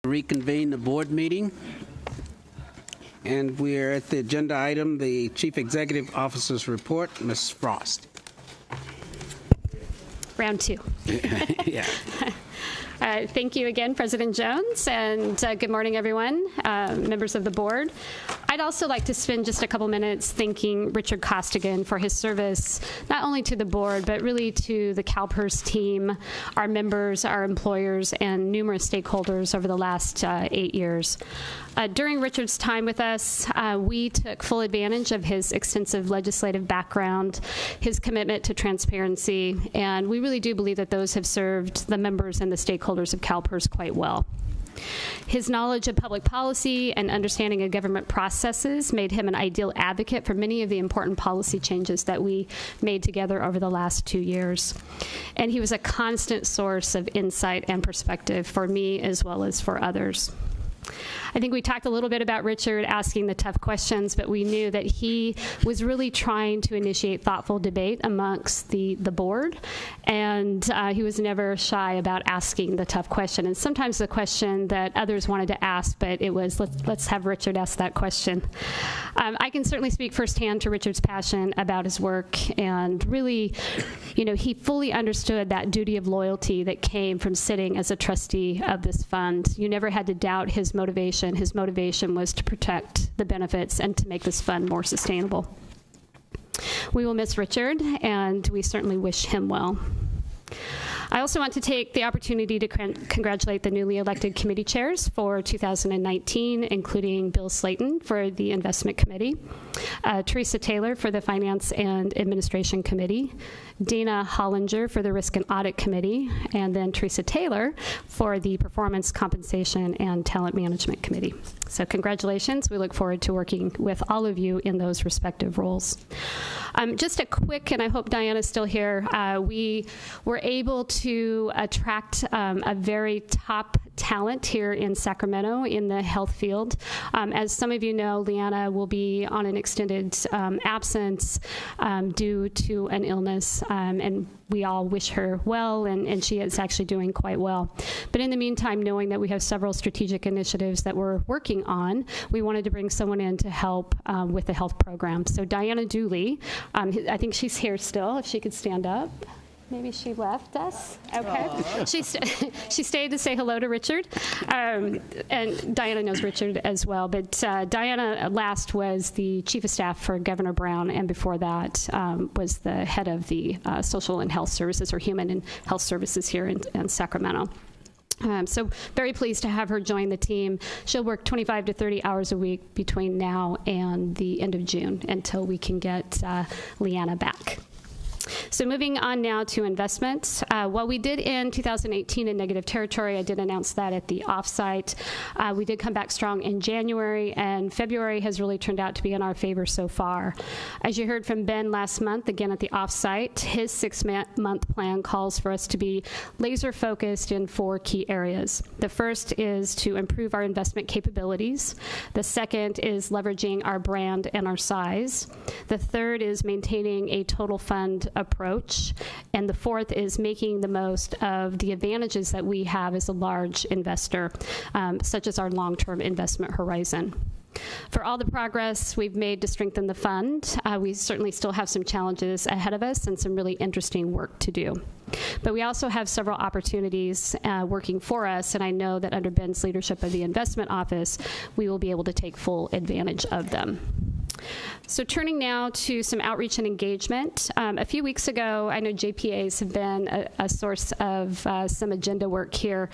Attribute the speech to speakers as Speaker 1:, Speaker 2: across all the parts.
Speaker 1: Reconvene the board meeting. And we're at the agenda item, the Chief Executive Officer's report. Ms. Frost.
Speaker 2: Round two.
Speaker 1: Yeah.
Speaker 2: Thank you again, President Jones, and good morning, everyone, members of the board. I'd also like to spend just a couple minutes thanking Richard Costigan for his service, not only to the board, but really to the CalPERS team, our members, our employers, and numerous stakeholders over the last 8 years. During Richard's time with us, we took full advantage of his extensive legislative background, his commitment to transparency, and we really do believe that those have served the members and the stakeholders of CalPERS quite well. His knowledge of public policy and understanding of government processes made him an ideal advocate for many of the important policy changes that we made together over the last 2 years. And he was a constant source of insight and perspective for me as well as for others. I think we talked a little bit about Richard asking the tough questions, but we knew that he was really trying to initiate thoughtful debate amongst the board, and he was never shy about asking the tough question. And sometimes the question that others wanted to ask, but it was, let's have Richard ask that question. I can certainly speak firsthand to Richard's passion about his work, and really, he fully understood that duty of loyalty that came from sitting as a trustee of this fund. You never had to doubt his motivation. His motivation was to protect the benefits and to make this fund more sustainable. We will miss Richard, and we certainly wish him well. I also want to take the opportunity to congratulate the newly elected committee chairs for 2019, including Bill Slayton for the Investment Committee, Teresa Taylor for the Finance and Administration Committee, Dana Hollinger for the Risk and Audit Committee, and then Teresa Taylor for the Performance, Compensation, and Talent Management Committee. So congratulations. We look forward to working with all of you in those respective roles. Just a quick, and I hope Diana's still here, we were able to attract a very top talent here in Sacramento in the health field. As some of you know, Leanna will be on an extended absence due to an illness, and we all wish her well, and she is actually doing quite well. But in the meantime, knowing that we have several strategic initiatives that we're working on, we wanted to bring someone in to help with the health program. So Diana Dooley, I think she's here still, if she could stand up. Maybe she left us. Okay. She stayed to say hello to Richard. And Diana knows Richard as well. But Diana last was the chief of staff for Governor Brown, and before that was the head of the social and health services, or human and health services here in Sacramento. So very pleased to have her join the team. She'll work 25 to 30 hours a week between now and the end of June until we can get Leanna back. So moving on now to investments. While we did end 2018 in negative territory, I did announce that at the offsite. We did come back strong in January, and February has really turned out to be in our favor so far. As you heard from Ben last month, again at the offsite, his 6-month plan calls for us to be laser focused in 4 key areas. The first is to improve our investment capabilities. The second is leveraging our brand and our size. The third is maintaining a total fund approach. And the fourth is making the most of the advantages that we have as a large investor, such as our long-term investment horizon. For all the progress we've made to strengthen the fund, we certainly still have some challenges ahead of us and some really interesting work to do. But we also have several opportunities working for us, and I know that under Ben's leadership of the investment office, we will be able to take full advantage of them. So turning now to some outreach and engagement. A few weeks ago, I know JPAs have been a source of some agenda work here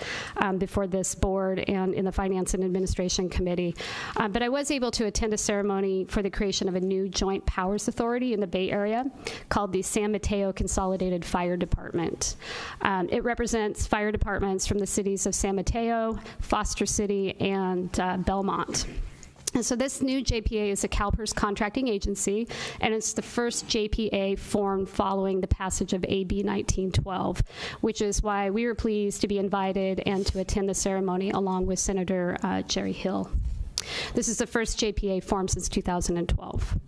Speaker 2: before this board and in the Finance and Administration Committee. But I was able to attend a ceremony for the creation of a new joint powers authority in the Bay Area called the San Mateo Consolidated Fire Department. It represents fire departments from the cities of San Mateo, Foster City, and Belmont. And so this new JPA is a CalPERS contracting agency, and it's the first JPA formed following the passage of AB 1912, which is why we were pleased to be invited and to attend the ceremony along with Senator Jerry Hill. This is the first JPA formed since 2012.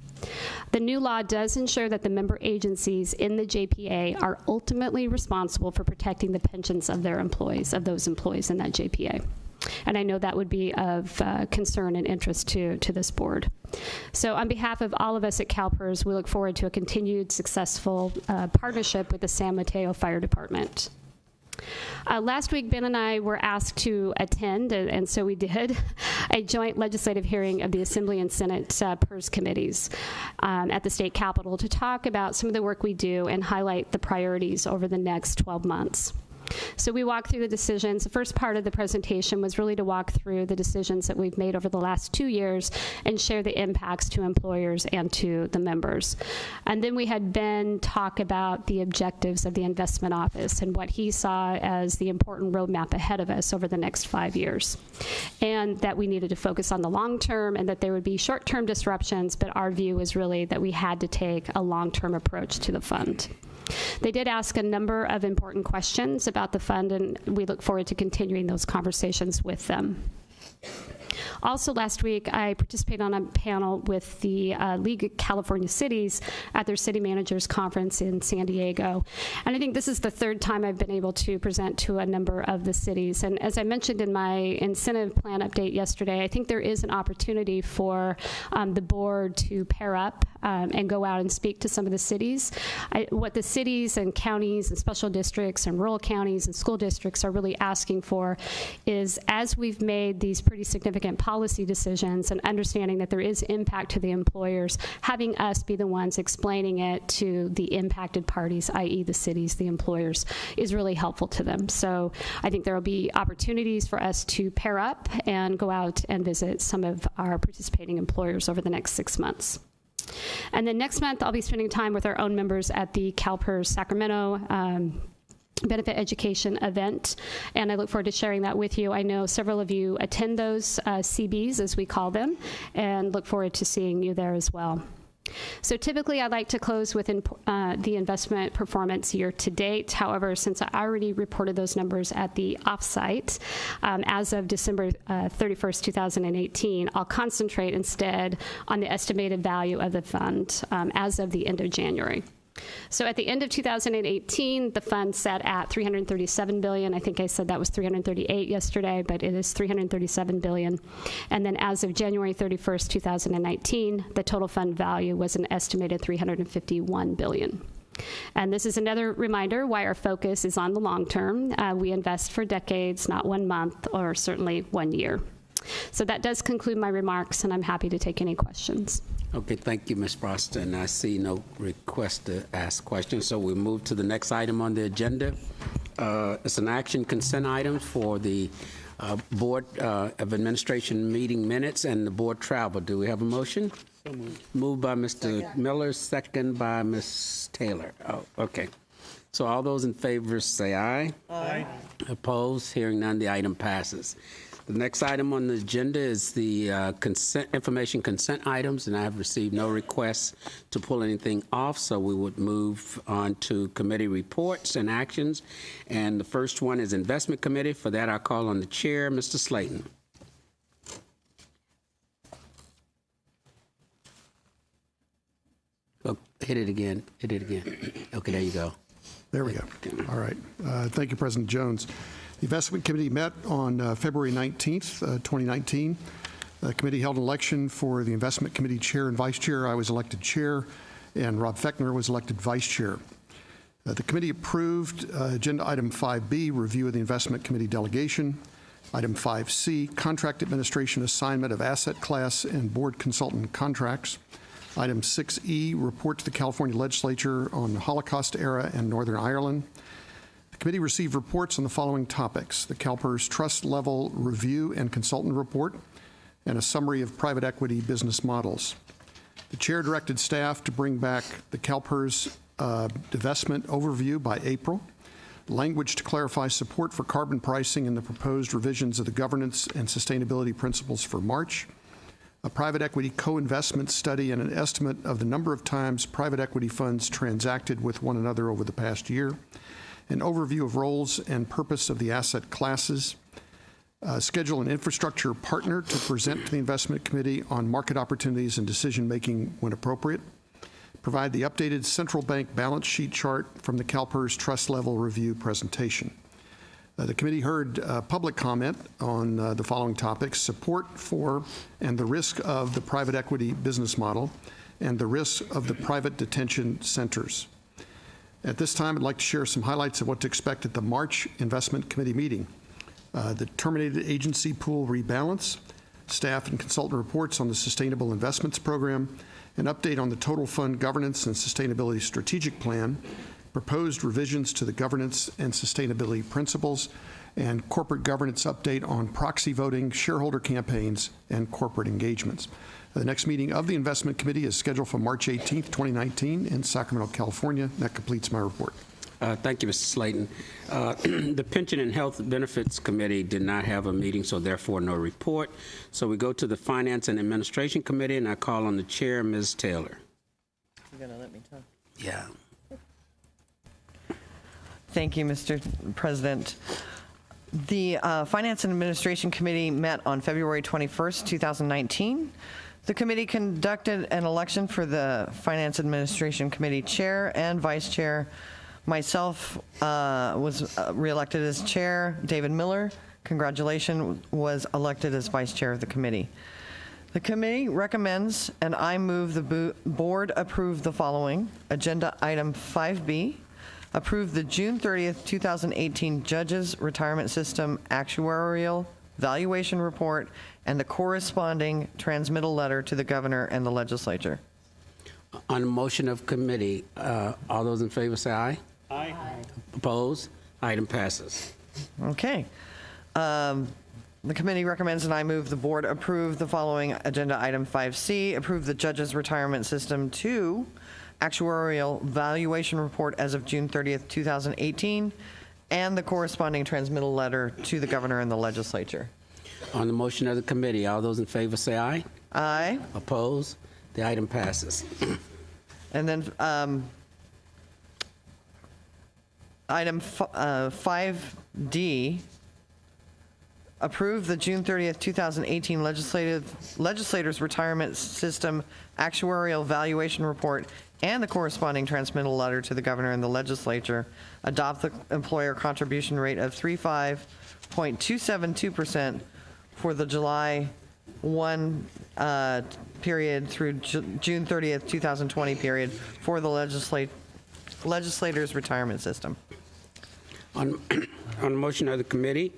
Speaker 2: The new law does ensure that the member agencies in the JPA are ultimately responsible for protecting the pensions of their employees, of those employees in that JPA. And I know that would be of concern and interest to this board. So on behalf of all of us at CalPERS, we look forward to a continued successful partnership with the San Mateo Fire Department. Last week, Ben and I were asked to attend, and so we did, a joint legislative hearing of the Assembly and Senate PERS committees at the state capitol to talk about some of the work we do and highlight the priorities over the next 12 months. So we walked through the decisions. The first part of the presentation was really to walk through the decisions that we've made over the last 2 years and share the impacts to employers and to the members. And then we had Ben talk about the objectives of the investment office and what he saw as the important roadmap ahead of us over the next 5 years. And that we needed to focus on the long term and that there would be short-term disruptions, but our view was really that we had to take a long-term approach to the fund. They did ask a number of important questions about the fund, and we look forward to continuing those conversations with them. Also last week, I participated on a panel with the League of California Cities at their City Managers Conference in San Diego. And I think this is the third time I've been able to present to a number of the cities. And as I mentioned in my incentive plan update yesterday, I think there is an opportunity for the board to pair up and go out and speak to some of the cities. What the cities and counties and special districts and rural counties and school districts are really asking for is, as we've made these pretty significant policy decisions and understanding that there is impact to the employers, having us be the ones explaining it to the impacted parties, i.e. the cities, the employers, is really helpful to them. So I think there will be opportunities for us to pair up and go out and visit some of our participating employers over the next 6 months. And then next month, I'll be spending time with our own members at the CalPERS Sacramento benefit education event, and I look forward to sharing that with you. I know several of you attend those CBs, as we call them, and look forward to seeing you there as well. So typically, I like to close with the investment performance year to date. However, since I already reported those numbers at the offsite as of December 31st, 2018, I'll concentrate instead on the estimated value of the fund as of the end of January. So at the end of 2018, the fund sat at $337 billion. I think I said that was $338 yesterday, but it is $337 billion. And then as of January 31st, 2019, the total fund value was an estimated $351 billion. And this is another reminder why our focus is on the long term. We invest for decades, not 1 month or certainly 1 year. So that does conclude my remarks, and I'm happy to take any questions.
Speaker 1: Okay, thank you, Ms. Frost, and I see no request to ask questions, so we'll move to the next item on the agenda. It's an action consent item for the Board of Administration meeting minutes and the board travel. Do we have a motion? So moved. Moved by Mr. Miller, second by Ms. Taylor. Oh, okay. So all those in favor say aye. Aye. Opposed? Hearing none, the item passes. The next item on the agenda is the information consent items, and I have received no requests to pull anything off, so we would move on to committee reports and actions. And the first one is Investment Committee. For that, I call on the chair, Mr. Slayton. Oh, hit it again. Hit it again. Okay, there you go.
Speaker 3: There we go. All right. Thank you, President Jones. The Investment Committee met on February 19th, 2019. The committee held an election for the Investment Committee chair and vice chair. I was elected chair, and Rob Fechner was elected vice chair. The committee approved Agenda Item 5B, review of the Investment Committee delegation. Item 5C, contract administration assignment of asset class and board consultant contracts. Item 6E, report to the California Legislature on the Holocaust era and Northern Ireland. The committee received reports on the following topics: the CalPERS Trust Level Review and Consultant Report, and a summary of private equity business models. The chair directed staff to bring back the CalPERS divestment overview by April, language to clarify support for carbon pricing in the proposed revisions of the governance and sustainability principles for March, a private equity co-investment study and an estimate of the number of times private equity funds transacted with one another over the past year, an overview of roles and purpose of the asset classes, schedule an infrastructure partner to present to the Investment Committee on market opportunities and decision-making when appropriate, provide the updated central bank balance sheet chart from the CalPERS Trust Level Review presentation. The committee heard public comment on the following topics: support for and the risk of the private equity business model and the risk of the private detention centers. At this time, I'd like to share some highlights of what to expect at the March Investment Committee meeting. The terminated agency pool rebalance, staff and consultant reports on the Sustainable Investments Program, an update on the Total Fund Governance and Sustainability Strategic Plan, proposed revisions to the governance and sustainability principles, and corporate governance update on proxy voting, shareholder campaigns, and corporate engagements. The next meeting of the Investment Committee is scheduled for March 18th, 2019 in Sacramento, California. That completes my report.
Speaker 1: Thank you, Mr. Slayton. The Pension and Health Benefits Committee did not have a meeting, so therefore no report. So we go to the Finance and Administration Committee, and I call on the chair, Ms. Taylor.
Speaker 4: You're going to let me talk?
Speaker 1: Yeah.
Speaker 4: Thank you, Mr. President. The Finance and Administration Committee met on February 21st, 2019. The committee conducted an election for the Finance Administration Committee chair and vice chair. Myself was reelected as chair. David Miller, congratulations, was elected as vice chair of the committee. The committee recommends, and I move the board approve the following. Agenda item 5B, approve the June 30th, 2018 Judges Retirement System Actuarial Valuation Report and the corresponding transmittal letter to the governor and the legislature.
Speaker 1: On the motion of committee, all those in favor say aye. Aye. Opposed? Item passes.
Speaker 4: Okay. The committee recommends, and I move the board approve the following. Agenda item 5C, approve the Judges Retirement System 2 Actuarial Valuation Report as of June 30th, 2018, and the corresponding transmittal letter to the governor and the legislature.
Speaker 1: On the motion of the committee, all those in favor say aye.
Speaker 4: Aye.
Speaker 1: Opposed? The item passes.
Speaker 4: And then item 5D, approve the June 30th, 2018 Legislators Retirement System Actuarial Valuation Report and the corresponding transmittal letter to the governor and the legislature. Adopt the employer contribution rate of 35.272% for the July 1 period through June 30th, 2020 period for the legislators' retirement system.
Speaker 1: On the motion of the committee,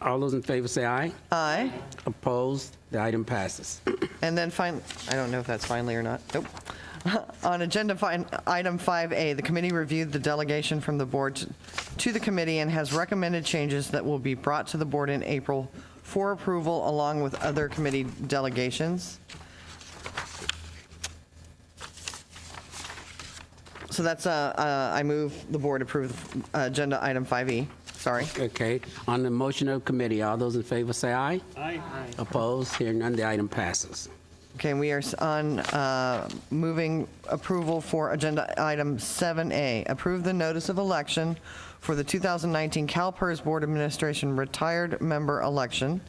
Speaker 1: all those in favor say aye.
Speaker 4: Aye.
Speaker 1: Opposed? The item passes.
Speaker 4: And then I don't know if that's finally or not. Nope. On agenda item 5A, the committee reviewed the delegation from the board to the committee and has recommended changes that will be brought to the board in April for approval along with other committee delegations. So that's, I move the board approve agenda item 5E. Sorry.
Speaker 1: Okay. On the motion of committee, all those in favor say aye. Aye. Opposed? Hearing none, the item passes.
Speaker 4: Okay, we are on moving approval for agenda item 7A. Approve the notice of election for the 2019 CalPERS Board Administration retired member election.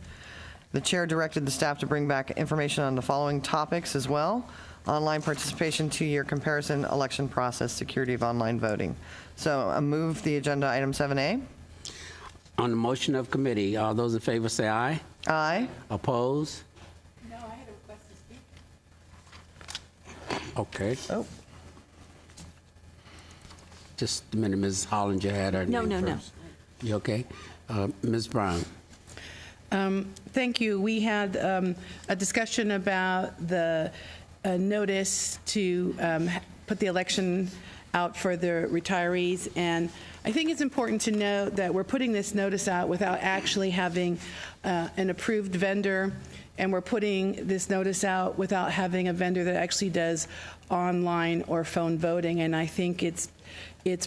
Speaker 4: The chair directed the staff to bring back information on the following topics as well: online participation, 2-year comparison, election process, security of online voting. So I move the agenda item 7A.
Speaker 1: On the motion of committee, all those in favor say aye.
Speaker 4: Aye.
Speaker 1: Opposed?
Speaker 5: No, I had a request to speak.
Speaker 1: Okay.
Speaker 4: Oh.
Speaker 1: Just a minute, Ms. Hollinger had her
Speaker 5: No,
Speaker 1: name
Speaker 5: no, no.
Speaker 1: first. You okay? Ms. Brown.
Speaker 5: Thank you. We had a discussion about the notice to put the election out for the retirees, and I think it's important to note that we're putting this notice out without actually having an approved vendor, and we're putting this notice out without having a vendor that actually does online or phone voting, and I think it's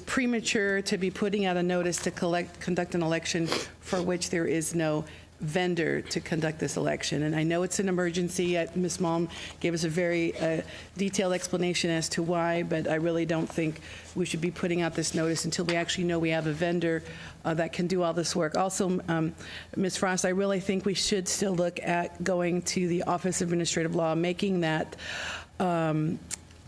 Speaker 5: premature to be putting out a notice to conduct an election for which there is no vendor to conduct this election. And I know it's an emergency. Ms. Malm gave us a very detailed explanation as to why, but I really don't think we should be putting out this notice until we actually know we have a vendor that can do all this work. Also, Ms. Frost, I really think we should still look at going to the Office of Administrative Law, making that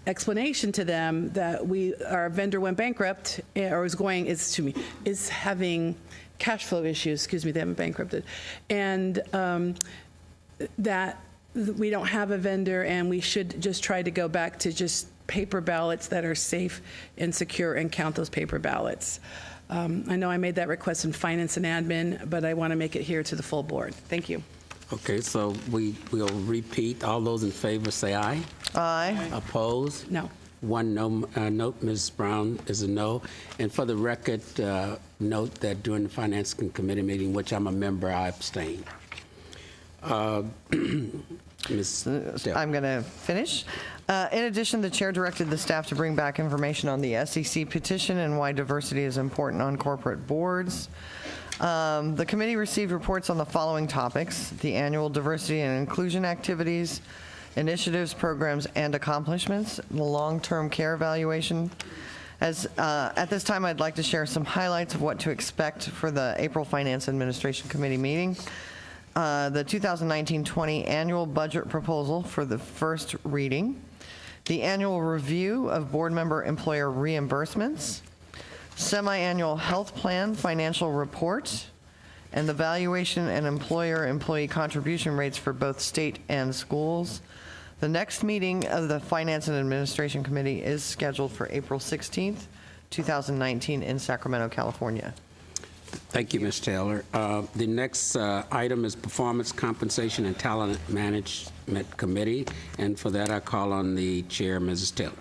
Speaker 5: explanation to them that our vendor went bankrupt or is having cash flow issues, excuse me, they haven't bankrupted, and that we don't have a vendor, and we should just try to go back to just paper ballots that are safe and secure and count those paper ballots. I know I made that request in Finance and Admin, but I want to make it here to the full board. Thank you.
Speaker 1: Okay, so we'll repeat. All those in favor say aye.
Speaker 4: Aye.
Speaker 1: Opposed?
Speaker 5: No.
Speaker 1: One no, note, Ms. Brown is a no. And for the record, note that during the Finance Committee meeting, which I'm a member, I abstained. Ms. Dale.
Speaker 4: I'm going to finish. In addition, the chair directed the staff to bring back information on the SEC petition and why diversity is important on corporate boards. The committee received reports on the following topics: the annual diversity and inclusion activities, initiatives, programs, and accomplishments, the long-term care evaluation. At this time, I'd like to share some highlights of what to expect for the April Finance Administration Committee meeting. The 2019-20 annual budget proposal for the first reading, the annual review of board member employer reimbursements, semi-annual health plan financial report, and the valuation and employer-employee contribution rates for both state and schools. The next meeting of the Finance and Administration Committee is scheduled for April 16th, 2019 in Sacramento, California.
Speaker 1: Thank you, Ms. Taylor. The next item is Performance, Compensation, and Talent Management Committee, and for that, I call on the chair, Mrs. Taylor.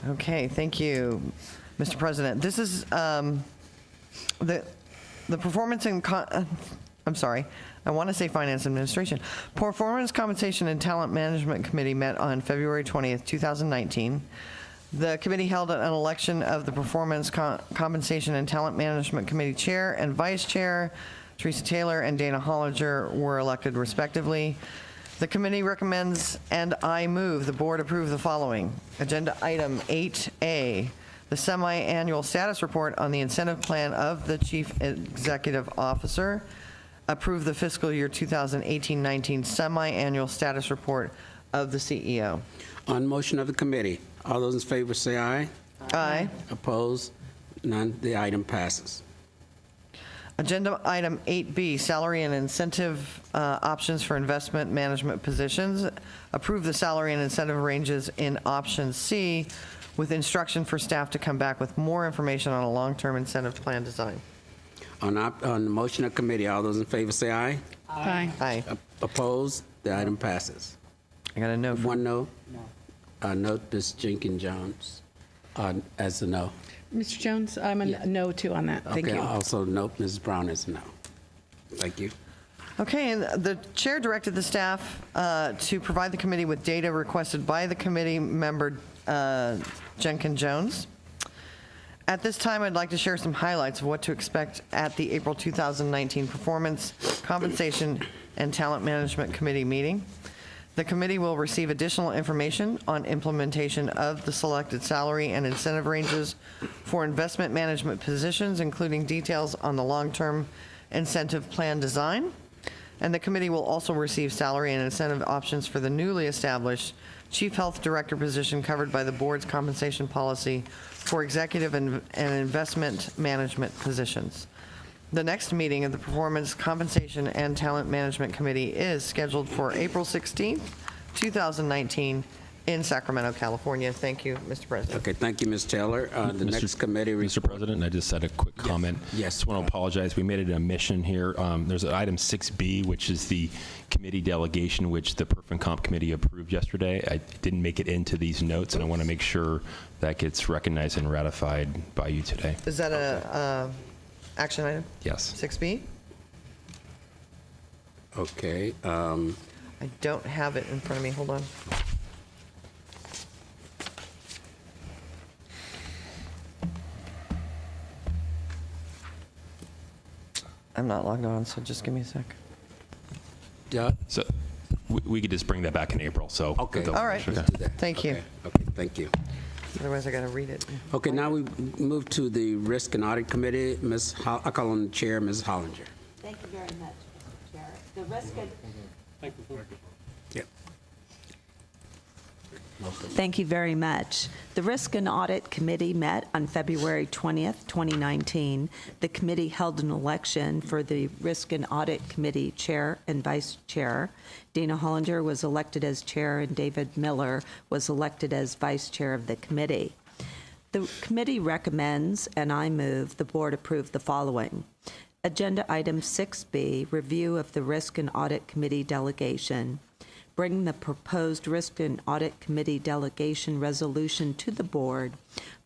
Speaker 4: Okay, thank you, Mr. President. This is the Performance and I'm sorry, I want to say Finance Administration. Performance, Compensation, and Talent Management Committee met on February 20th, 2019. The committee held an election of the Performance, Compensation, and Talent Management Committee Chair and Vice Chair. Teresa Taylor and Dana Hollinger were elected respectively. The committee recommends, and I move, the board approve the following. Agenda item 8A, the semi-annual status report on the incentive plan of the Chief Executive Officer. Approve the fiscal year 2018-19 semi-annual status report of the CEO.
Speaker 1: On motion of the committee, all those in favor say aye.
Speaker 4: Aye.
Speaker 1: Opposed? None. The item passes.
Speaker 4: Agenda item 8B, salary and incentive options for investment management positions. Approve the salary and incentive ranges in option C with instruction for staff to come back with more information on a long-term incentive plan design.
Speaker 1: On the motion of committee, all those in favor say aye.
Speaker 5: Aye.
Speaker 4: Aye.
Speaker 1: Opposed? The item passes.
Speaker 4: I got a no.
Speaker 1: One no. Note Ms. Jenkins-Jones as a no.
Speaker 5: Mr. Jones, I'm a no too on that. Thank
Speaker 1: Okay,
Speaker 5: you.
Speaker 1: also note Ms. Brown as a no. Thank you.
Speaker 4: Okay, and the chair directed the staff to provide the committee with data requested by the committee member Jenkins-Jones. At this time, I'd like to share some highlights of what to expect at the April 2019 Performance, Compensation, and Talent Management Committee meeting. The committee will receive additional information on implementation of the selected salary and incentive ranges for investment management positions, including details on the long-term incentive plan design. And the committee will also receive salary and incentive options for the newly established Chief Health Director position covered by the board's compensation policy for executive and investment management positions. The next meeting of the Performance, Compensation, and Talent Management Committee is scheduled for April 16th, 2019 in Sacramento, California. Thank you, Mr. President.
Speaker 1: Okay, thank you, Ms. Taylor. The next committee
Speaker 6: Mr.
Speaker 1: report.
Speaker 6: President, I just had a quick comment.
Speaker 1: Yes.
Speaker 6: Just want to apologize. We made it an omission here. There's an item 6B, which is the committee delegation, which the Perf and Comp Committee approved yesterday. I didn't make it into these notes, and I want to make sure that gets recognized and ratified by you today.
Speaker 4: Is that a action item?
Speaker 6: Yes.
Speaker 4: 6B?
Speaker 1: Okay.
Speaker 4: I don't have it in front of me. Hold on. I'm not logged on, so just give me a sec.
Speaker 1: Yeah.
Speaker 6: So we could just bring that back in April. So
Speaker 1: Okay.
Speaker 4: All right.
Speaker 6: Okay.
Speaker 1: Let's do that.
Speaker 4: Thank you.
Speaker 1: Okay, thank you.
Speaker 4: Otherwise, I got to read it.
Speaker 1: Okay, now we move to the Risk and Audit Committee. I call on the chair, Ms. Hollinger.
Speaker 7: Thank you very much, Mr. Chair. The risk and
Speaker 1: Yep.
Speaker 8: Thank you very much. The Risk and Audit Committee met on February 20th, 2019. The committee held an election for the Risk and Audit Committee Chair and Vice Chair. Dana Hollinger was elected as Chair and David Miller was elected as Vice Chair of the committee. The committee recommends, and I move, the board approve the following. Agenda item 6B, review of the Risk and Audit Committee delegation. Bring the proposed Risk and Audit Committee delegation resolution to the board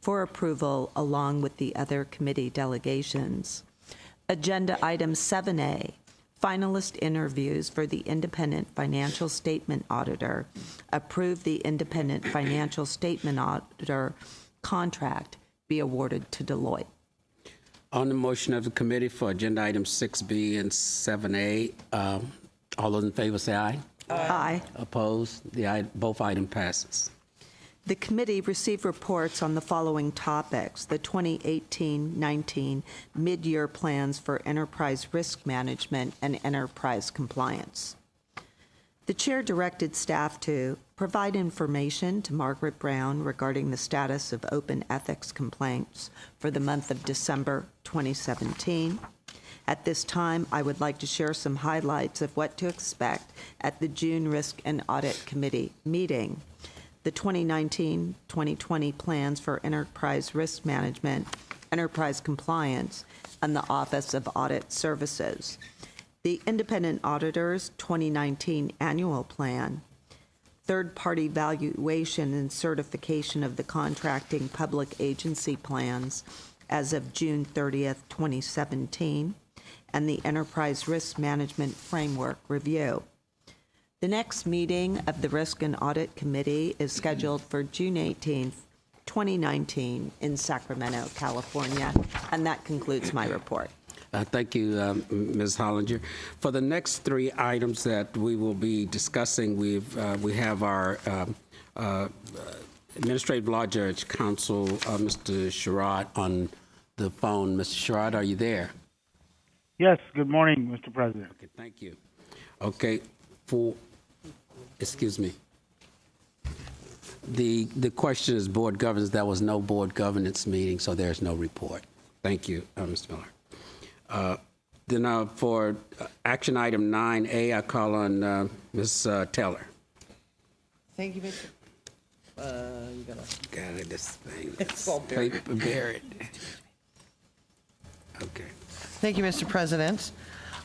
Speaker 8: for approval along with the other committee delegations. Agenda item 7A, finalist interviews for the independent financial statement auditor. Approve the independent financial statement auditor contract be awarded to Deloitte.
Speaker 1: On the motion of the committee for agenda items 6B and 7A, all those in favor say aye.
Speaker 8: Aye.
Speaker 1: Opposed? Both item passes.
Speaker 8: The committee received reports on the following topics: the 2018-19 mid-year plans for enterprise risk management and enterprise compliance. The chair directed staff to provide information to Margaret Brown regarding the status of open ethics complaints for the month of December 2017. At this time, I would like to share some highlights of what to expect at the June Risk and Audit Committee meeting. The 2019-2020 plans for enterprise risk management, enterprise compliance, and the Office of Audit Services. The independent auditor's 2019 annual plan, third-party valuation and certification of the contracting public agency plans as of June 30th, 2017, and the Enterprise Risk Management Framework Review. The next meeting of the Risk and Audit Committee is scheduled for June 18th, 2019 in Sacramento, California, and that concludes my report.
Speaker 1: Thank you, Ms. Hollinger. For the next three items that we will be discussing, we have our Administrative Law Judge Counsel, Mr. Sherrod, on the phone. Mr. Sherrod, are you there?
Speaker 9: Yes, good morning, Mr. President.
Speaker 1: Okay, thank you. Okay, excuse me. The question is board governance. There was no board governance meeting, so there's no report. Thank you, Mr. Miller. Then for action item 9A, I call on Ms. Taylor.
Speaker 4: Thank you, Mr. You gotta.
Speaker 1: Got this thing.
Speaker 4: It's all buried.
Speaker 1: Paper buried. Okay.
Speaker 4: Thank you, Mr. President.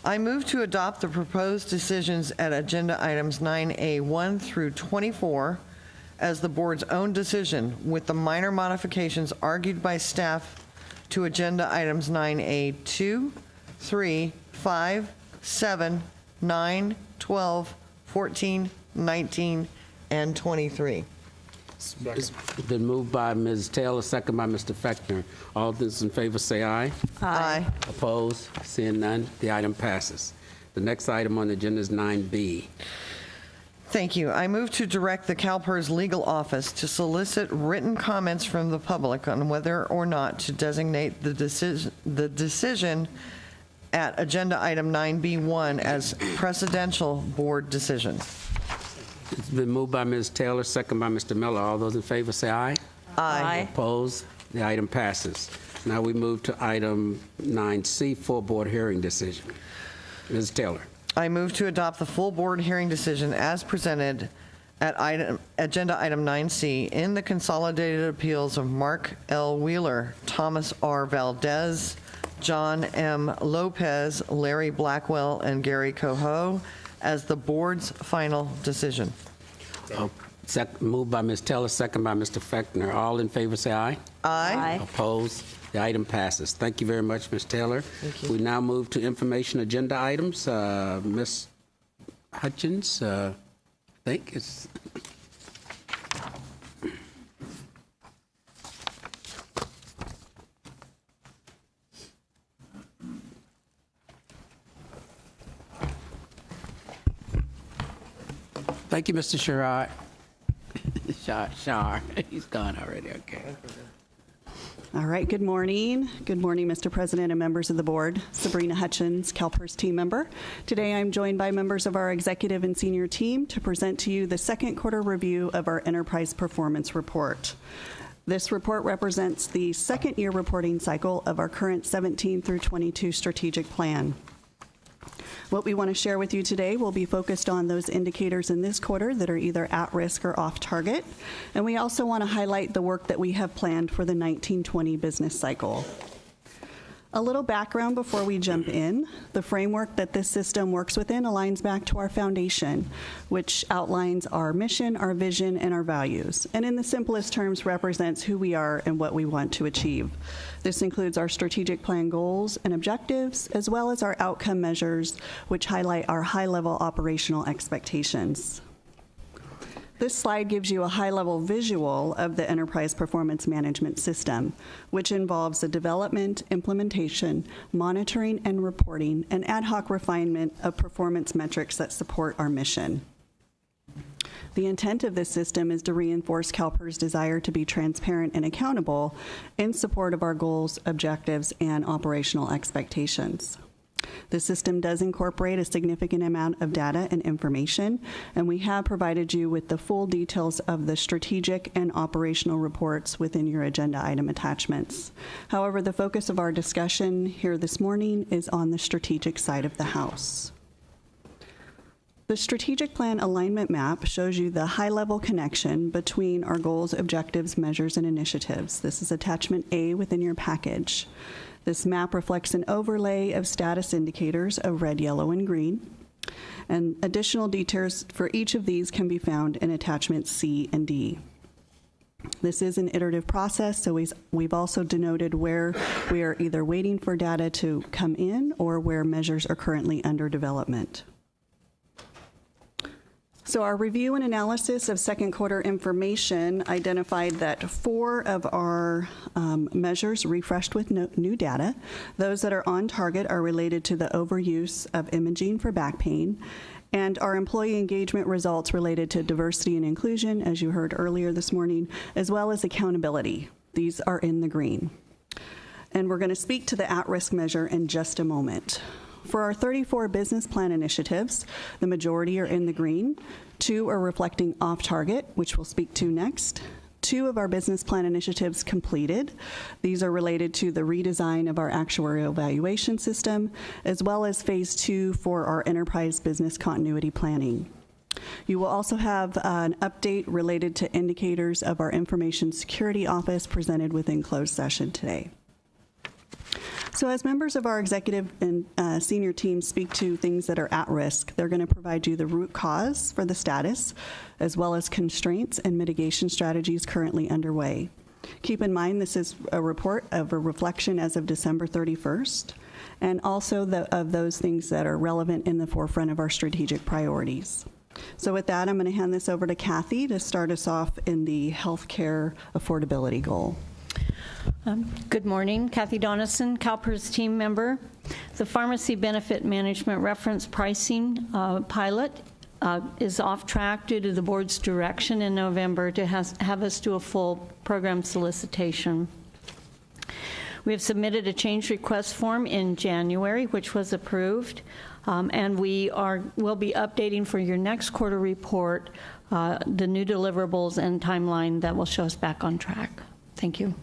Speaker 4: I move to adopt the proposed decisions at agenda items 9A 1 through 24 as the board's own decision, with the minor modifications argued by staff to agenda items 9A 2, 3, 5, 7, 9, 12, 14, 19, and 23.
Speaker 1: It's been moved by Ms. Taylor, second by Mr. Fechner. All those in favor say aye.
Speaker 4: Aye.
Speaker 1: Opposed? Seeing none, the item passes. The next item on the agenda is 9B.
Speaker 4: Thank you. I move to direct the CalPERS legal office to solicit written comments from the public on whether or not to designate the decision at agenda item 9B1 as precedential board decision.
Speaker 1: It's been moved by Ms. Taylor, second by Mr. Miller. All those in favor say aye.
Speaker 4: Aye.
Speaker 1: Opposed? The item passes. Now we move to item 9C, full board hearing decision. Ms. Taylor.
Speaker 4: I move to adopt the full board hearing decision as presented at agenda item 9C in the consolidated appeals of Mark L. Wheeler, Thomas R. Valdez, John M. Lopez, Larry Blackwell, and Gary Coho as the board's final decision.
Speaker 1: Moved by Ms. Taylor, second by Mr. Fechner. All in favor say aye.
Speaker 4: Aye.
Speaker 1: Opposed? The item passes. Thank you very much, Ms. Taylor.
Speaker 4: Thank you.
Speaker 1: We now move to information agenda items. Ms. Hutchins, I think it's... Thank you, Mr. Sherrod. Shar. He's gone already, okay.
Speaker 10: All right, good morning. Good morning, Mr. President and members of the board. Sabrina Hutchins, CalPERS team member. Today I'm joined by members of our executive and senior team to present to you the second quarter review of our enterprise performance report. This report represents the second year reporting cycle of our current 17 through 22 strategic plan. What we want to share with you today will be focused on those indicators in this quarter that are either at risk or off target. And we also want to highlight the work that we have planned for the 1920 business cycle. A little background before we jump in. The framework that this system works within aligns back to our foundation, which outlines our mission, our vision, and our values, and in the simplest terms represents who we are and what we want to achieve. This includes our strategic plan goals and objectives, as well as our outcome measures, which highlight our high-level operational expectations. This slide gives you a high-level visual of the enterprise performance management system, which involves the development, implementation, monitoring, and reporting, and ad hoc refinement of performance metrics that support our mission. The intent of this system is to reinforce CalPERS' desire to be transparent and accountable in support of our goals, objectives, and operational expectations. The system does incorporate a significant amount of data and information, and we have provided you with the full details of the strategic and operational reports within your agenda item attachments. However, the focus of our discussion here this morning is on the strategic side of the house. The strategic plan alignment map shows you the high-level connection between our goals, objectives, measures, and initiatives. This is attachment A within your package. This map reflects an overlay of status indicators of red, yellow, and green. And additional details for each of these can be found in attachments C and D. This is an iterative process, so we've also denoted where we are either waiting for data to come in or where measures are currently under development. So our review and analysis of second quarter information identified that 4 of our measures refreshed with new data. Those that are on target are related to the overuse of imaging for back pain, and our employee engagement results related to diversity and inclusion, as you heard earlier this morning, as well as accountability. These are in the green. And we're going to speak to the at-risk measure in just a moment. For our 34 business plan initiatives, the majority are in the green. 2 are reflecting off target, which we'll speak to next. 2 of our business plan initiatives completed. These are related to the redesign of our actuarial evaluation system, as well as phase 2 for our enterprise business continuity planning. You will also have an update related to indicators of our information security office presented within closed session today. So as members of our executive and senior team speak to things that are at risk, they're going to provide you the root cause for the status, as well as constraints and mitigation strategies currently underway. Keep in mind this is a report of a reflection as of December 31st, and also of those things that are relevant in the forefront of our strategic priorities. So with that, I'm going to hand this over to Kathy to start us off in the healthcare affordability goal.
Speaker 11: Good morning, Kathy Donison, CalPERS team member. The pharmacy benefit management reference pricing pilot is off track due to the board's direction in November to have us do a full program solicitation. We have submitted a change request form in January, which was approved, and will be updating for your next quarter report the new deliverables and timeline that will show us back on track. Thank you.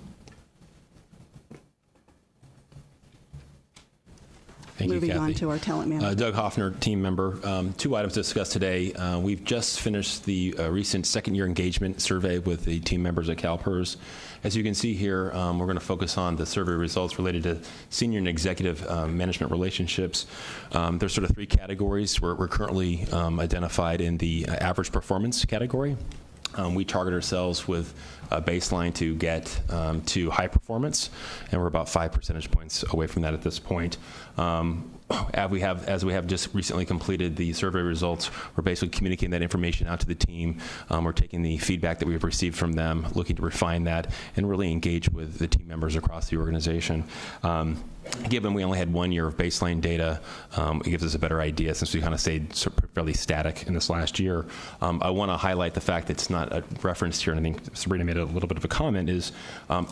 Speaker 6: Thank you, Kathy.
Speaker 10: Moving on to our talent manager.
Speaker 6: Doug Hoffner, team member. 2 items to discuss today. We've just finished the recent second-year engagement survey with the team members at CalPERS. As you can see here, we're going to focus on the survey results related to senior and executive management relationships. There's sort of 3 categories. We're currently identified in the average performance category. We target ourselves with a baseline to get to high performance, and we're about 5 percentage points away from that at this point. As we have just recently completed the survey results, we're basically communicating that information out to the team. We're taking the feedback that we've received from them, looking to refine that, and really engage with the team members across the organization. Given we only had 1 year of baseline data, it gives us a better idea since we kind of stayed fairly static in this last year. I want to highlight the fact that it's not referenced here, and I think Sabrina made it a little bit of a comment, is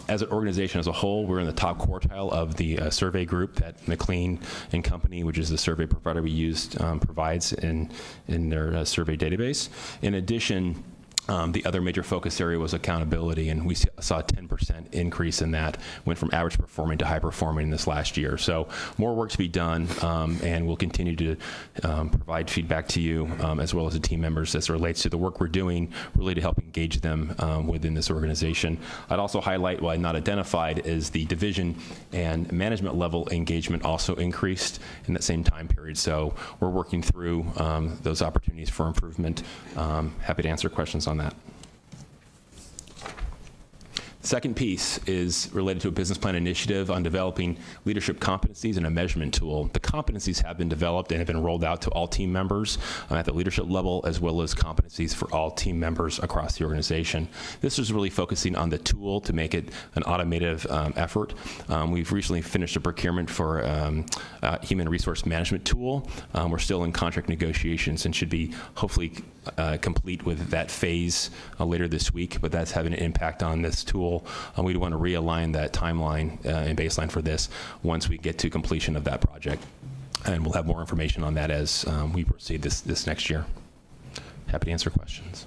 Speaker 6: as an organization as a whole, we're in the top quartile of the survey group that McLean and Company, which is the survey provider we used, provides in their survey database. In addition, the other major focus area was accountability, and we saw a 10% increase in that, went from average performing to high performing this last year. So more work to be done, and we'll continue to provide feedback to you as well as the team members as it relates to the work we're doing, really to help engage them within this organization. I'd also highlight, while not identified, is the division and management level engagement also increased in that same time period. So we're working through those opportunities for improvement. Happy to answer questions on that. The second piece is related to a business plan initiative on developing leadership competencies and a measurement tool. The competencies have been developed and have been rolled out to all team members at the leadership level, as well as competencies for all team members across the organization. This is really focusing on the tool to make it an automative effort. We've recently finished a procurement for a human resource management tool. We're still in contract negotiations and should be hopefully complete with that phase later this week, but that's having an impact on this tool. We want to realign that timeline and baseline for this once we get to completion of that project. And we'll have more information on that as we proceed this next year. Happy to answer questions.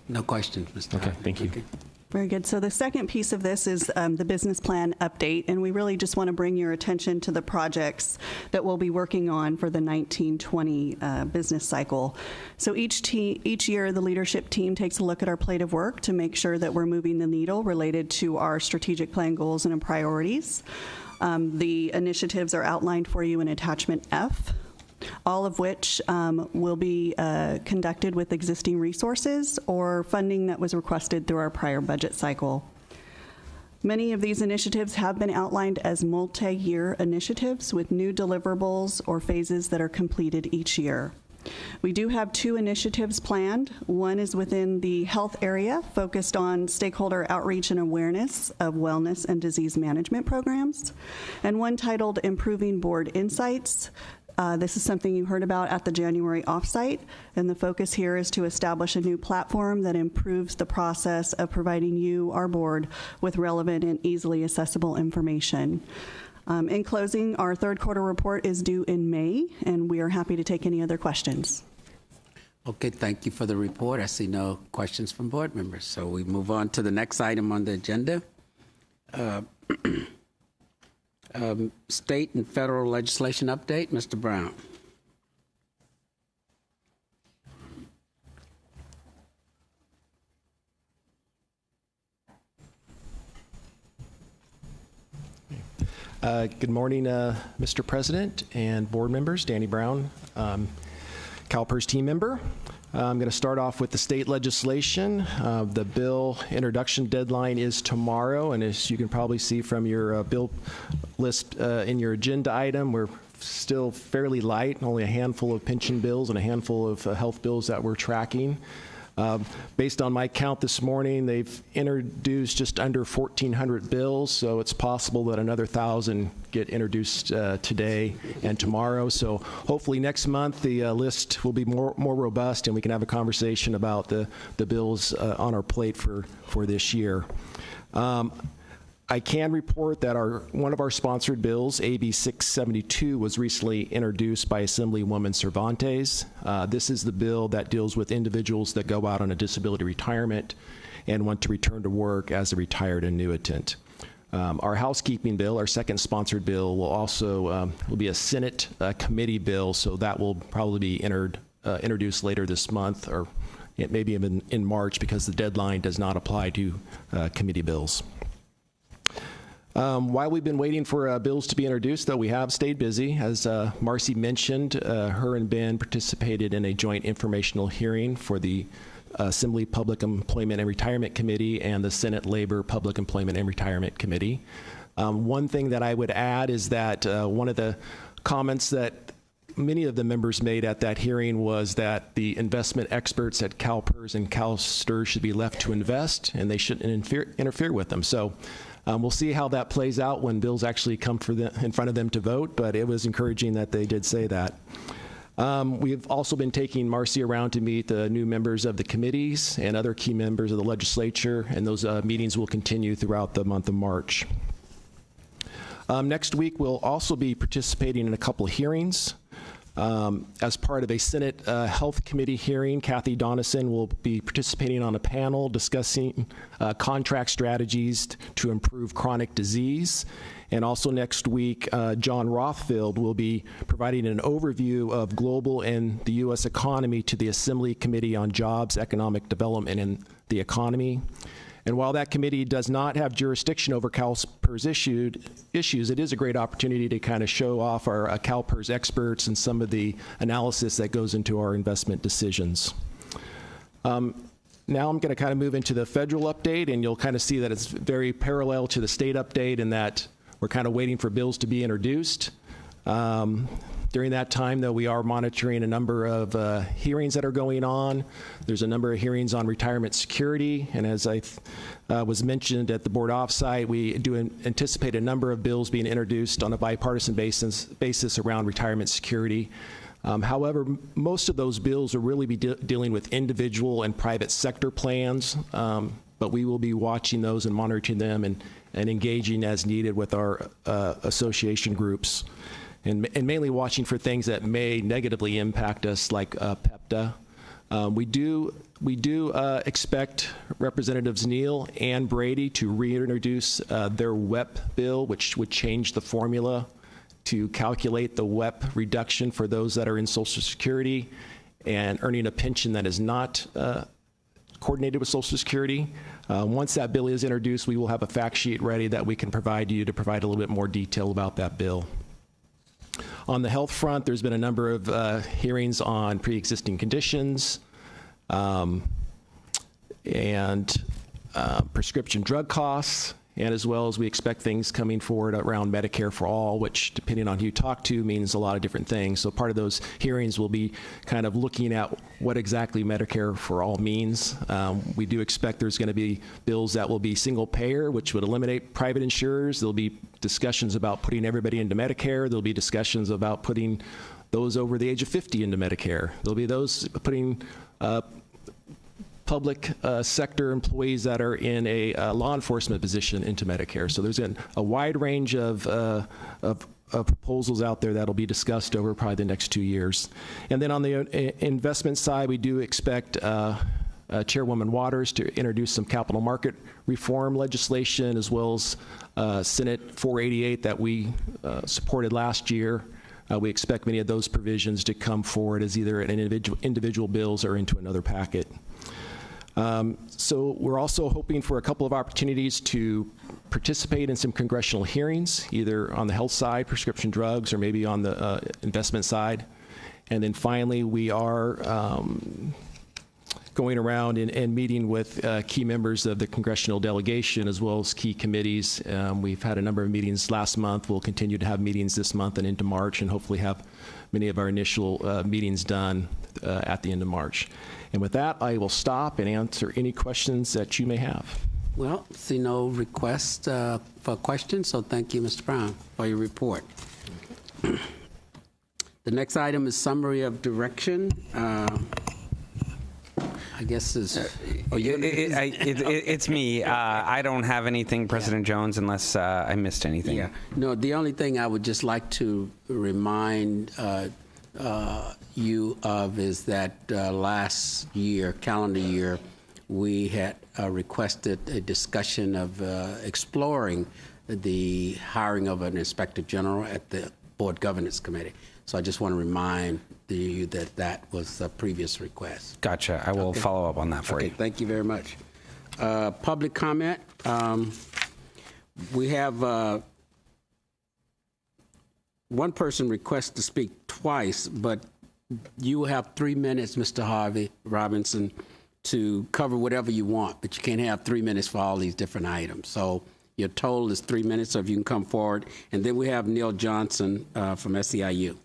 Speaker 1: No questions, Mr.
Speaker 6: Okay, thank you.
Speaker 1: Okay.
Speaker 10: Very good. So the second piece of this is the business plan update, and we really just want to bring your attention to the projects that we'll be working on for the 19-20 business cycle. So each year, the leadership team takes a look at our plate of work to make sure that we're moving the needle related to our strategic plan goals and priorities. The initiatives are outlined for you in attachment F, all of which will be conducted with existing resources or funding that was requested through our prior budget cycle. Many of these initiatives have been outlined as multi-year initiatives with new deliverables or phases that are completed each year. We do have 2 initiatives planned. One is within the health area, focused on stakeholder outreach and awareness of wellness and disease management programs, and one titled Improving Board Insights. This is something you heard about at the January offsite, and the focus here is to establish a new platform that improves the process of providing you, our board, with relevant and easily accessible information. In closing, our third quarter report is due in May, and we are happy to take any other questions.
Speaker 1: Okay, thank you for the report. I see no questions from board members, so we move on to the next item on the agenda. State and federal legislation update, Mr. Brown.
Speaker 12: Good morning, Mr. President and board members. Danny Brown, CalPERS team member. I'm going to start off with the state legislation. The bill introduction deadline is tomorrow, and as you can probably see from your bill list in your agenda item, we're still fairly light, only a handful of pension bills and a handful of health bills that we're tracking. Based on my count this morning, they've introduced just under 1,400 bills, so it's possible that another 1,000 get introduced today and tomorrow. So hopefully next month the list will be more robust, and we can have a conversation about the bills on our plate for this year. I can report that one of our sponsored bills, AB 672, was recently introduced by Assemblywoman Cervantes. This is the bill that deals with individuals that go out on a disability retirement and want to return to work as a retired annuitant. Our housekeeping bill, our second sponsored bill, will also will be a Senate committee bill, so that will probably be introduced later this month, or it may be in March, because the deadline does not apply to committee bills. While we've been waiting for bills to be introduced, though, we have stayed busy. As Marcy mentioned, her and Ben participated in a joint informational hearing for the Assembly Public Employment and Retirement Committee and the Senate Labor Public Employment and Retirement Committee. One thing that I would add is that one of the comments that many of the members made at that hearing was that the investment experts at CalPERS and CalSTRS should be left to invest, and they shouldn't interfere with them. So we'll see how that plays out when bills actually come in front of them to vote, but it was encouraging that they did say that. We've also been taking Marcy around to meet the new members of the committees and other key members of the legislature, and those meetings will continue throughout the month of March. Next week, we'll also be participating in a couple of hearings. As part of a Senate Health Committee hearing, Kathy Donison will be participating on a panel discussing contract strategies to improve chronic disease. And also next week, John Rothfield will be providing an overview of global and the U.S. economy to the Assembly Committee on Jobs, Economic Development, and the Economy. And while that committee does not have jurisdiction over CalPERS issues, it is a great opportunity to kind of show off our CalPERS experts and some of the analysis that goes into our investment decisions. Now I'm going to kind of move into the federal update, and you'll kind of see that it's very parallel to the state update in that we're kind of waiting for bills to be introduced. During that time, though, we are monitoring a number of hearings that are going on. There's a number of hearings on retirement security, and as I was mentioned at the board offsite, we do anticipate a number of bills being introduced on a bipartisan basis around retirement security. However, most of those bills will really be dealing with individual and private sector plans, but we will be watching those and monitoring them and engaging as needed with our association groups. And mainly watching for things that may negatively impact us, like PEPTA. We do expect Representatives Neal and Brady to reintroduce their WEP bill, which would change the formula to calculate the WEP reduction for those that are in Social Security and earning a pension that is not coordinated with Social Security. Once that bill is introduced, we will have a fact sheet ready that we can provide you to provide a little bit more detail about that bill. On the health front, there's been a number of hearings on pre-existing conditions and prescription drug costs, and as well as we expect things coming forward around Medicare for All, which, depending on who you talk to, means a lot of different things. So part of those hearings will be kind of looking at what exactly Medicare for All means. We do expect there's going to be bills that will be single payer, which would eliminate private insurers. There'll be discussions about putting everybody into Medicare. There'll be discussions about putting those over the age of 50 into Medicare. There'll be those putting public sector employees that are in a law enforcement position into Medicare. So there's a wide range of proposals out there that'll be discussed over probably the next 2 years. And then on the investment side, we do expect Chairwoman Waters to introduce some capital market reform legislation, as well as Senate 488 that we supported last year. We expect many of those provisions to come forward as either an individual bills or into another packet. So we're also hoping for a couple of opportunities to participate in some congressional hearings, either on the health side, prescription drugs, or maybe on the investment side. And then finally, we are going around and meeting with key members of the congressional delegation, as well as key committees. We've had a number of meetings last month. We'll continue to have meetings this month and into March, and hopefully have many of our initial meetings done at the end of March. And with that, I will stop and answer any questions that you may have.
Speaker 1: Well, see no request for questions, so thank you, Mr. Brown, for your report. The next item is summary of direction. I guess is.
Speaker 13: It's me. I don't have anything, President Jones, unless I missed anything.
Speaker 1: Yeah. No, the only thing I would just like to remind you of is that last year, calendar year, we had requested a discussion of exploring the hiring of an inspector general at the Board Governance Committee. So I just want to remind you that that was a previous request.
Speaker 13: Gotcha. I will follow up on that for you.
Speaker 1: Thank you very much. Public comment. We have one person requests to speak twice, but you have 3 minutes, Mr. Harvey Robinson, to cover whatever you want, but you can't have 3 minutes for all these different items. So your total is 3 minutes, so if you can come forward. And then we have Neil Johnson from SEIU.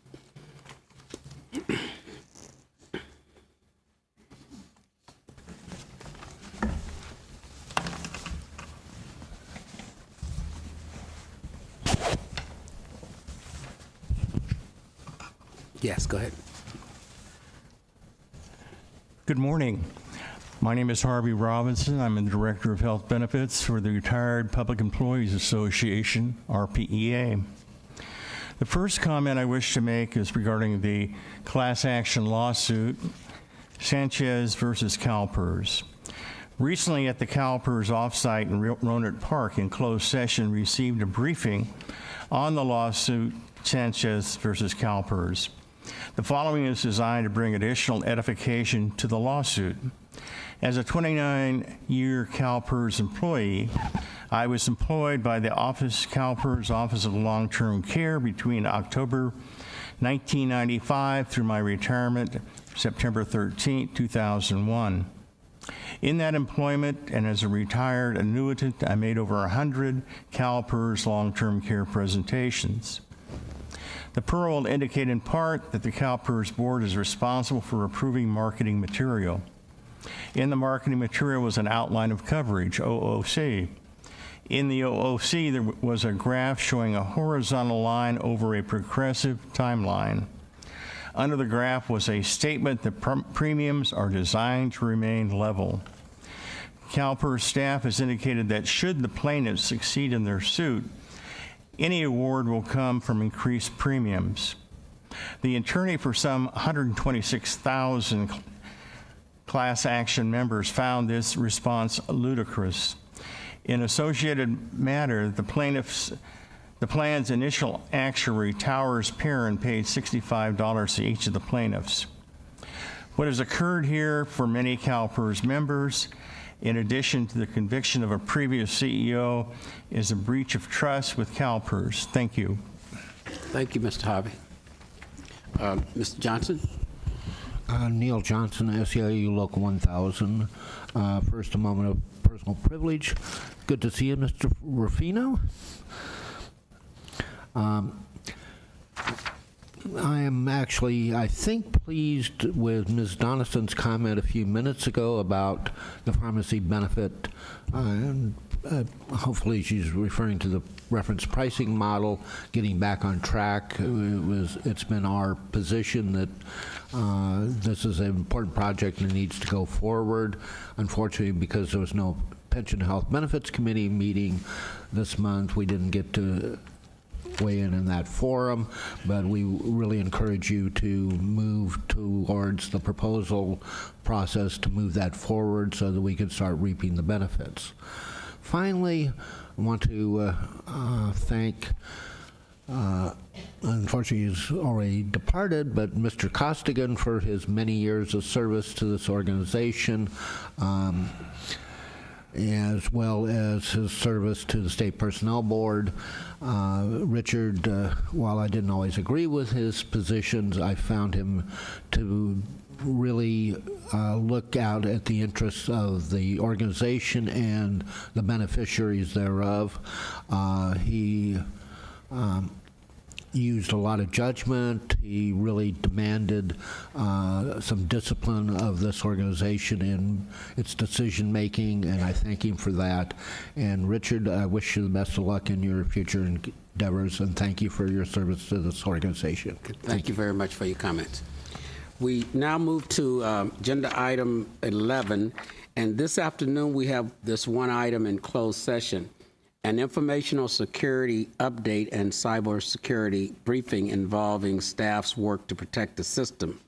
Speaker 1: Yes, go ahead.
Speaker 14: Good morning. My name is Harvey Robinson. I'm the Director of Health Benefits for the Retired Public Employees Association, RPEA. The first comment I wish to make is regarding the class action lawsuit, Sanchez versus CalPERS. Recently at the CalPERS offsite in Rohnert Park in closed session, received a briefing on the lawsuit Sanchez versus CalPERS. The following is designed to bring additional edification to the lawsuit. As a 29-year CalPERS employee, I was employed by the CalPERS Office of Long-Term Care between October 1995 through my retirement, September 13, 2001. In that employment and as a retired annuitant, I made over 100 CalPERS long-term care presentations. The PERL will indicate in part that the CalPERS board is responsible for approving marketing material. In the marketing material was an outline of coverage, OOC. In the OOC, there was a graph showing a horizontal line over a progressive timeline. Under the graph was a statement that premiums are designed to remain level. CalPERS staff has indicated that should the plaintiffs succeed in their suit, any award will come from increased premiums. The attorney for some 126,000 class action members found this response ludicrous. In associated matter, the plan's initial actuary, Towers Perrin, paid $65 to each of the plaintiffs. What has occurred here for many CalPERS members, in addition to the conviction of a previous CEO, is a breach of trust with CalPERS. Thank you.
Speaker 1: Thank you, Mr. Harvey. Mr. Johnson?
Speaker 15: Neil Johnson, SEIU Local 1000. First, a moment of personal privilege. Good to see you, Mr. Ruffino. I am actually, I think, pleased with Ms. Donison's comment a few minutes ago about the pharmacy benefit. Hopefully she's referring to the reference pricing model, getting back on track. It's been our position that this is an important project and needs to go forward. Unfortunately, because there was no Pension Health Benefits Committee meeting this month, we didn't get to weigh in that forum, but we really encourage you to move towards the proposal process to move that forward so that we can start reaping the benefits. Finally, I want to thank, unfortunately he's already departed, but Mr. Costigan for his many years of service to this organization, as well as his service to the State Personnel Board. Richard, while I didn't always agree with his positions, I found him to really look out at the interests of the organization and the beneficiaries thereof. He used a lot of judgment. He really demanded some discipline of this organization in its decision making, and I thank him for that. And Richard, I wish you the best of luck in your future endeavors, and thank you for your service to this organization.
Speaker 1: Thank you very much for your comments. We now move to agenda item 11, and this afternoon we have this one item in closed session. An informational security update and cybersecurity briefing involving staff's work to protect the system.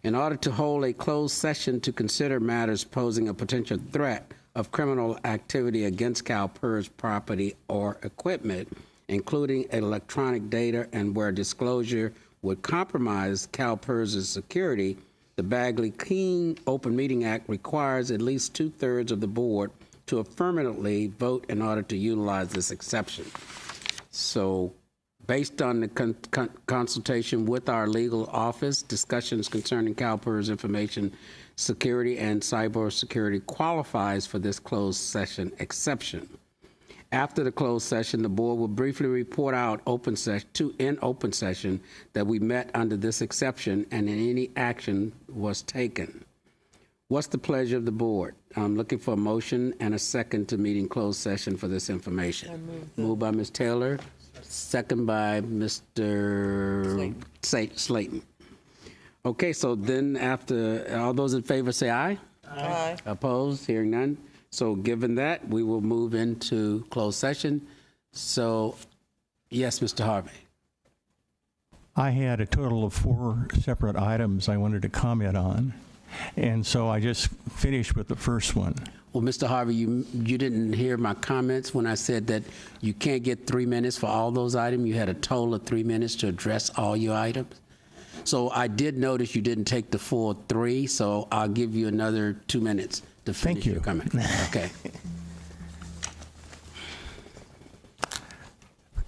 Speaker 1: In order to hold a closed session to consider matters posing a potential threat of criminal activity against CalPERS property or equipment, including electronic data, and where disclosure would compromise CalPERS' security, the Bagley-Keene Open Meeting Act requires at least 2/3 of the board to affirmatively vote in order to utilize this exception. So based on the consultation with our legal office, discussions concerning CalPERS information security and cybersecurity qualifies for this closed session exception. After the closed session, the board will briefly report out in open session that we met under this exception and any action was taken. What's the pleasure of the board? I'm looking for a motion and a second to meet in closed session for this information. Moved by Ms. Taylor, second by Mr. Slayton. Okay, so then after, all those in favor say aye.
Speaker 4: Aye.
Speaker 1: Opposed? Hearing none. So given that, we will move into closed session. So, yes, Mr. Harvey.
Speaker 14: I had a total of 4 separate items I wanted to comment on, and so I just finished with the first one.
Speaker 1: Well, Mr. Harvey, you didn't hear my comments when I said that you can't get 3 minutes for all those items. You had a total of 3 minutes to address all your items. So I did notice you didn't take the full 3, so I'll give you another 2 minutes to finish your comment. Okay.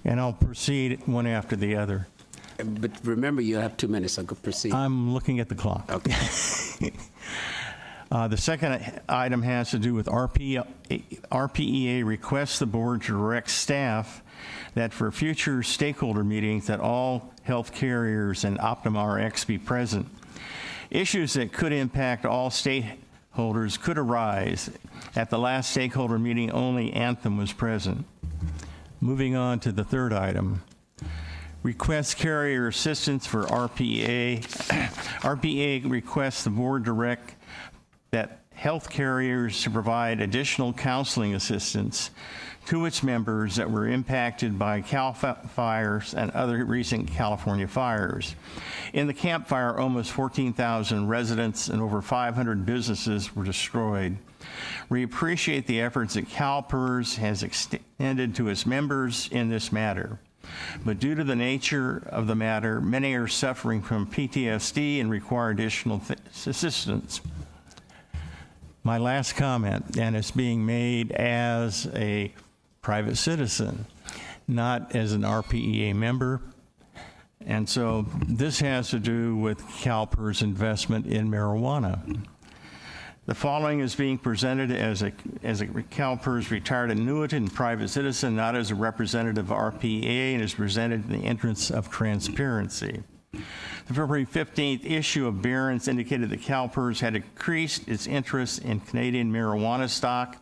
Speaker 14: And I'll proceed one after the other.
Speaker 1: But remember, you have 2 minutes, so go proceed.
Speaker 14: I'm looking at the clock.
Speaker 1: Okay.
Speaker 14: The second item has to do with RPEA requests the board to direct staff that for future stakeholder meetings that all health carriers and Optum Rx be present. Issues that could impact all stakeholders could arise. At the last stakeholder meeting, only Anthem was present. Moving on to the third item. Requests carrier assistance for RPA. RPA requests the board direct that health carriers to provide additional counseling assistance to its members that were impacted by Cal fires and other recent California fires. In the Camp Fire, almost 14,000 residents and over 500 businesses were destroyed. We appreciate the efforts that CalPERS has extended to its members in this matter. But due to the nature of the matter, many are suffering from PTSD and require additional assistance. My last comment, and it's being made as a private citizen, not as an RPEA member. And so this has to do with CalPERS investment in marijuana. The following is being presented as a CalPERS retired annuitant and private citizen, not as a representative of RPEA, and is presented in the interest of transparency. The February 15th issue of Barron's indicated that CalPERS had increased its interest in Canadian marijuana stock,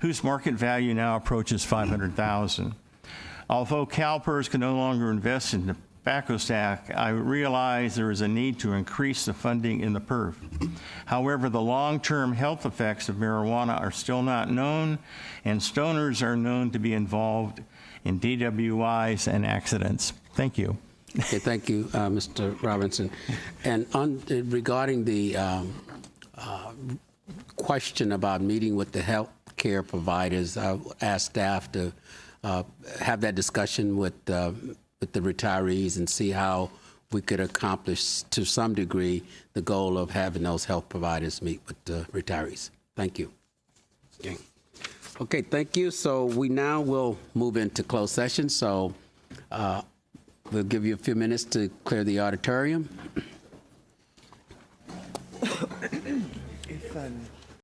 Speaker 14: whose market value now approaches $500,000. Although CalPERS can no longer invest in tobacco stock, I realize there is a need to increase the funding in the PERF. However, the long-term health effects of marijuana are still not known, and stoners are known to be involved in DWIs and accidents. Thank you.
Speaker 1: Okay, thank you, Mr. Robinson. And regarding the question about meeting with the health care providers, I asked staff to have that discussion with the retirees and see how we could accomplish, to some degree, the goal of having those health providers meet with the retirees. Thank you. Okay, thank you. So we now will move into closed session. So we'll give you a few minutes to clear the auditorium.